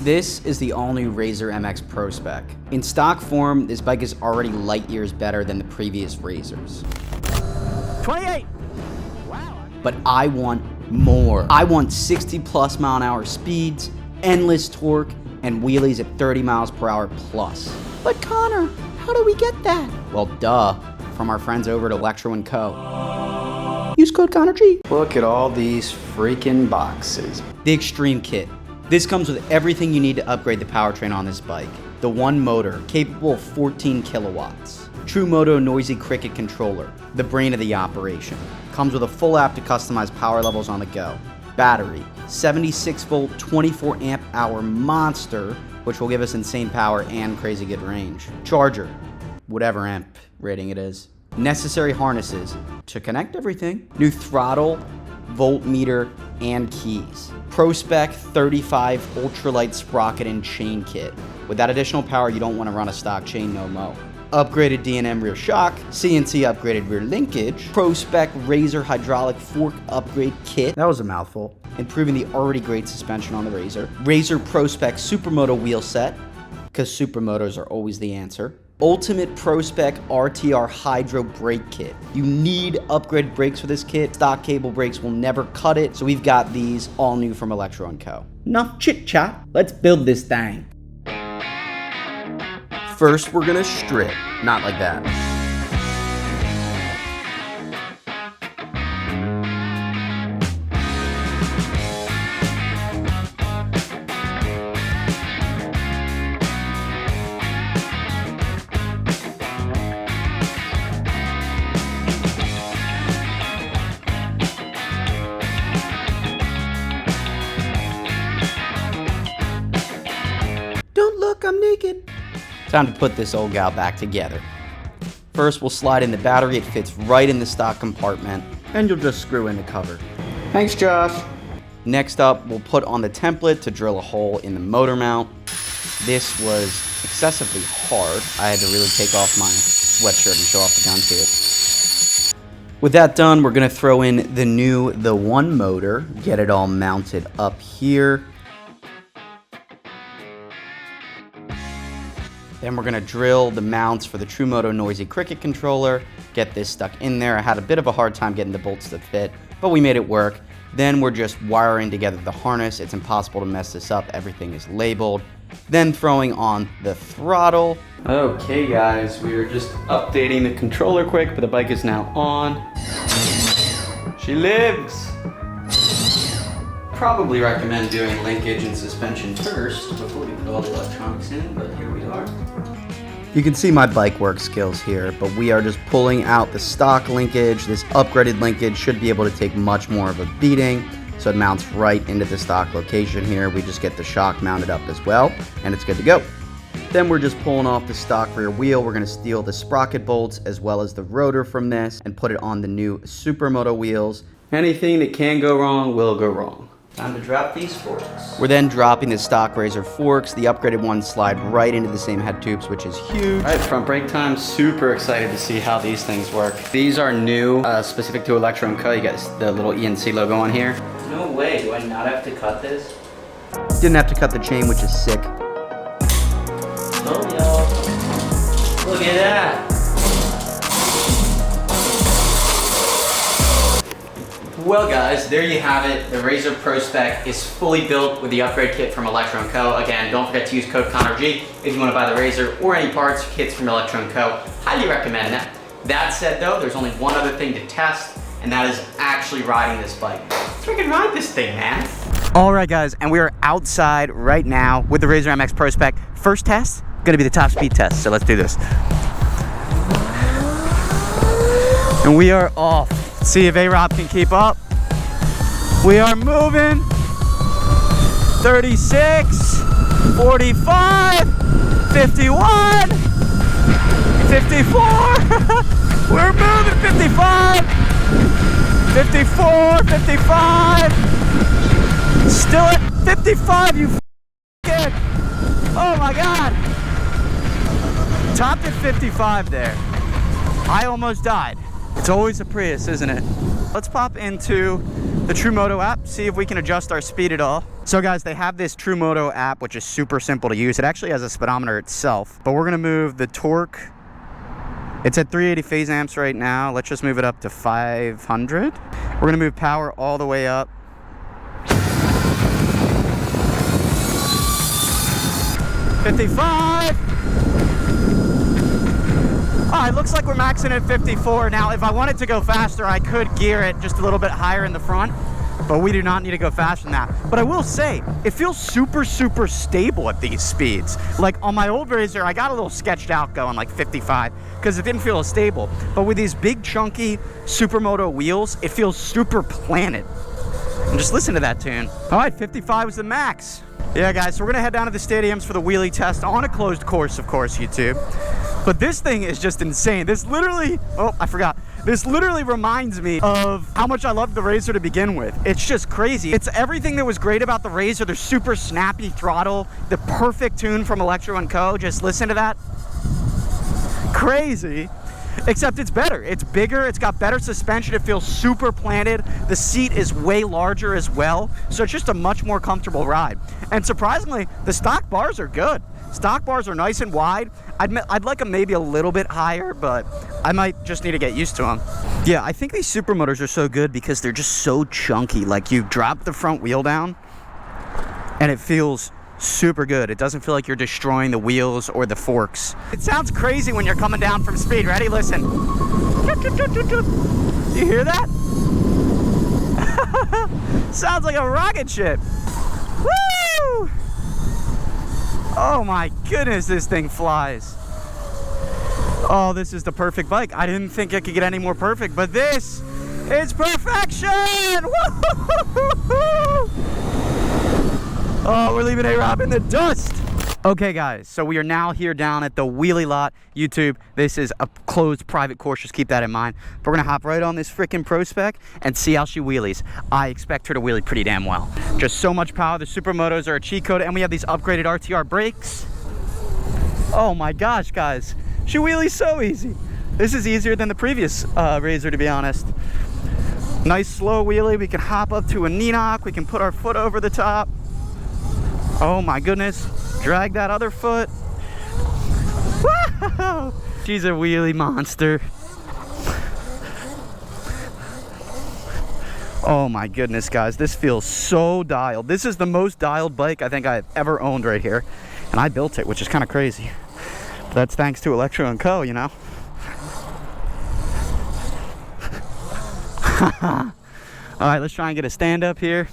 This is the all-new Razer MX Pro Spec. In stock form, this bike is already light years better than the previous Razers. 28! Wow. But I want more. I want 60+ mile-an-hour speeds, endless torque, and wheelies at 30 miles per hour plus. But Connor, how do we get that? Well, duh, from our friends over at Electro & Co. Use code ConnorG. Look at all these freaking boxes. The Extreme Kit. This comes with everything you need to upgrade the powertrain on this bike. The one motor, capable of 14 kilowatts. True Moto Noisy Cricket controller, the brain of the operation. Comes with a full app to customize power levels on the go. Battery, 76 volt, 24 amp hour monster, which will give us insane power and crazy good range. Charger, whatever amp rating it is. Necessary harnesses to connect everything. New throttle, voltmeter, and keys. Pro Spec 35 ultralight sprocket and chain kit. With that additional power, you don't want to run a stock chain no mo. Upgraded D&M rear shock, CNC upgraded rear linkage, Pro Spec Razer hydraulic fork upgrade kit. That was a mouthful. Improving the already great suspension on the Razer. Razer Pro Spec Supermoto wheel set, because supermotos are always the answer. Ultimate Pro Spec RTR Hydro brake kit. You need upgraded brakes for this kit. Stock cable brakes will never cut it, so we've got these all new from Electro & Co. Enough chit chat, let's build this thing. First, we're gonna strip, not like that. Don't look, I'm naked. Time to put this old gal back together. First, we'll slide in the battery. It fits right in the stock compartment, and you'll just screw in the cover. Thanks, Josh. Next up, we'll put on the template to drill a hole in the motor mount. This was excessively hard. I had to really take off my sweatshirt and show off the gun too. With that done, we're gonna throw in the one motor, get it all mounted up here. Then we're gonna drill the mounts for the True Moto Noisy Cricket controller, get this stuck in there. I had a bit of a hard time getting the bolts to fit, but we made it work. Then we're just wiring together the harness. It's impossible to mess this up. Everything is labeled. Then throwing on the throttle. Okay guys, we are just updating the controller quick, but the bike is now on. She lives. Probably recommend doing linkage and suspension first before we put all the electronics in, but here we are. You can see my bike work skills here, but we are just pulling out the stock linkage. This upgraded linkage should be able to take much more of a beating, so it mounts right into the stock location here. We just get the shock mounted up as well, and it's good to go. Then we're just pulling off the stock rear wheel. We're gonna steal the sprocket bolts as well as the rotor from this and put it on the new Supermoto wheels. Anything that can go wrong will go wrong. Time to drop these forks. We're then dropping the stock Razer forks. The upgraded ones slide right into the same head tubes, which is huge. All right, front brake time. Super excited to see how these things work. These are new, specific to Electro & Co. You got the little ENC logo on here. No way, do I not have to cut this? Didn't have to cut the chain, which is sick. Oh, y'all. Look at that. Well guys, there you have it. The Razer Pro Spec is fully built with the upgrade kit from Electro & Co. Again, don't forget to use code ConnorG if you want to buy the Razer or any parts or kits from Electro & Co. Highly recommend that. That said though, there's only one other thing to test, and that is actually riding this bike. Let's freaking ride this thing, man. All right guys, and we are outside right now with the Razer MX Pro Spec. First test, gonna be the top speed test, so let's do this. And we are off. See if A-Rob can keep up. We are moving. 36, 45, 51, 54. We're moving. 55, 54, 55. Still at 55, you f***ing. Oh my God. Topped at 55 there. I almost died. It's always a Prius, isn't it? Let's pop into the TrueMoto app, see if we can adjust our speed at all. So guys, they have this TrueMoto app, which is super simple to use. It actually has a speedometer itself, but we're gonna move the torque. It's at 380 phase amps right now. Let's just move it up to 500. We're gonna move power all the way up. 55. Oh, it looks like we're maxing at 54. Now, if I wanted to go faster, I could gear it just a little bit higher in the front, but we do not need to go faster than that. But I will say, it feels super, super stable at these speeds. Like on my old Razer, I got a little sketched out going like 55 because it didn't feel as stable. But with these big, chunky Supermoto wheels, it feels super planted. And just listen to that tune. All right, 55 was the max. Yeah, guys, so we're gonna head down to the stadiums for the wheelie test on a closed course, of course, YouTube. But this thing is just insane. This literally, oh, I forgot. This literally reminds me of how much I loved the Razer to begin with. It's just crazy. It's everything that was great about the Razer. The super snappy throttle, the perfect tune from Electro & Co. Just listen to that. Crazy. Except it's better. It's bigger. It's got better suspension. It feels super planted. The seat is way larger as well. So it's just a much more comfortable ride. And surprisingly, the stock bars are good. Stock bars are nice and wide. I'd like them maybe a little bit higher, but I might just need to get used to them. Yeah, I think these Supermotors are so good because they're just so chunky. Like you drop the front wheel down and it feels super good. It doesn't feel like you're destroying the wheels or the forks. It sounds crazy when you're coming down from speed. Ready? Listen. You hear that? Sounds like a rocket ship. Woo! Oh my goodness, this thing flies. Oh, this is the perfect bike. I didn't think it could get any more perfect, but this is perfection! Woo-hoo-hoo-hoo! Oh, we're leaving A-Rob in the dust. Okay, guys, so we are now here down at the wheelie lot. YouTube, this is a closed private course, just keep that in mind. But we're gonna hop right on this freaking Pro Spec and see how she wheelies. I expect her to wheelie pretty damn well. Just so much power. The Supermotos are a cheat code, and we have these upgraded RTR brakes. Oh my gosh, guys. She wheelies so easy. This is easier than the previous Razer, to be honest. Nice slow wheelie. We can hop up to a knee knock. We can put our foot over the top. Oh my goodness. Drag that other foot. Wow! She's a wheelie monster. Oh my goodness, guys. This feels so dialed. This is the most dialed bike I think I've ever owned right here. And I built it, which is kind of crazy. But that's thanks to Electro & Co., you know? All right, let's try and get a stand up here.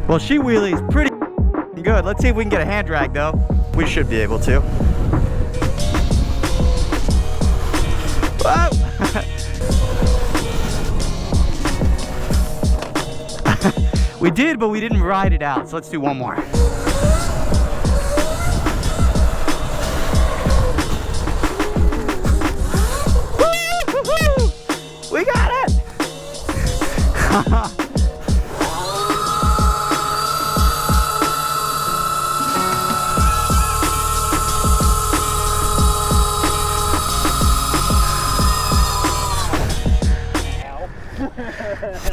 Well, she wheelies pretty good. Let's see if we can get a hand drag, though. We should be able to. Whoa! We did, but we didn't ride it out. So let's do one more. Woo-hoo-hoo! We got it!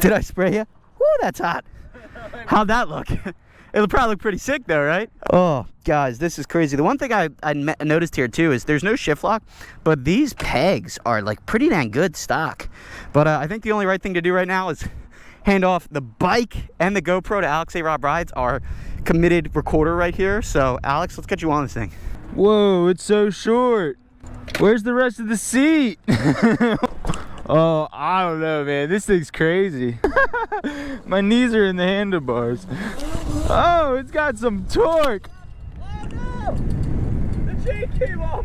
Did I spray you? Woo, that's hot. How'd that look? It'll probably look pretty sick though, right? Oh, guys, this is crazy. The one thing I noticed here too is there's no shift lock, but these pegs are like pretty dang good stock. But I think the only right thing to do right now is hand off the bike and the GoPro to Alex A-Rob Rides, our committed recorder right here. So Alex, let's get you on this thing. Whoa, it's so short. Where's the rest of the seat? Oh, I don't know, man. This thing's crazy. My knees are in the handlebars. Oh, it's got some torque. Oh no! The chain came off.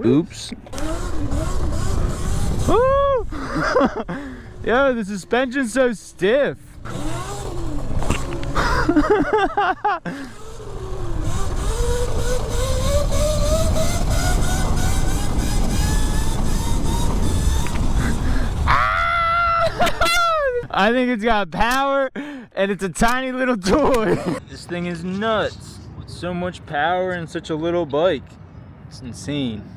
Oops. Ooh. Yo, the suspension's so stiff. I think it's got power, and it's a tiny little toy. This thing is nuts. So much power in such a little bike. It's insane.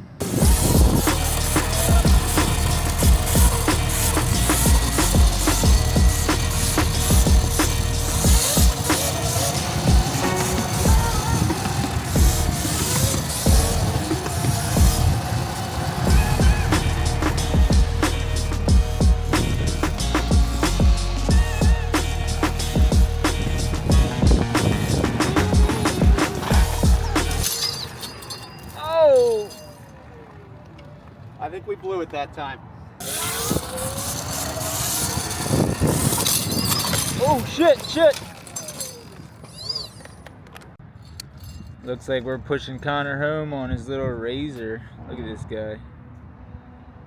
I think we blew it that time. Oh shit, shit! Looks like we're pushing Connor home on his little Razer. Look at this guy.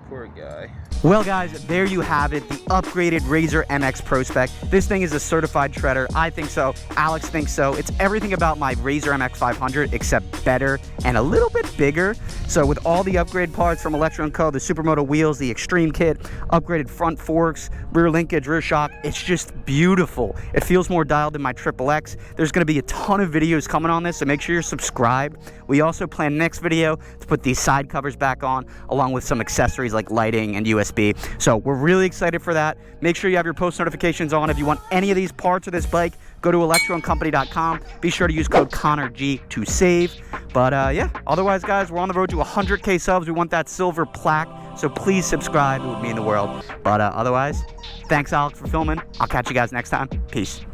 Poor guy. Well guys, there you have it, the upgraded Razer MX Pro Spec. This thing is a certified shredder. I think so. Alex thinks so. It's everything about my Razer MX 500 except better and a little bit bigger. So with all the upgrade parts from Electro & Co, the Supermoto wheels, the Extreme kit, upgraded front forks, rear linkage, rear shock, it's just beautiful. It feels more dialed than my XXX. There's going to be a ton of videos coming on this, so make sure you're subscribed. We also plan next video to put these side covers back on, along with some accessories like lighting and USB. So we're really excited for that. Make sure you have your post notifications on. If you want any of these parts of this bike, go to electroandcompany.com. Be sure to use code ConnorG to save. But yeah, otherwise guys, we're on the road to 100K subs. We want that silver plaque, so please subscribe. It would mean the world. But otherwise, thanks Alex for filming. I'll catch you guys next time. Peace.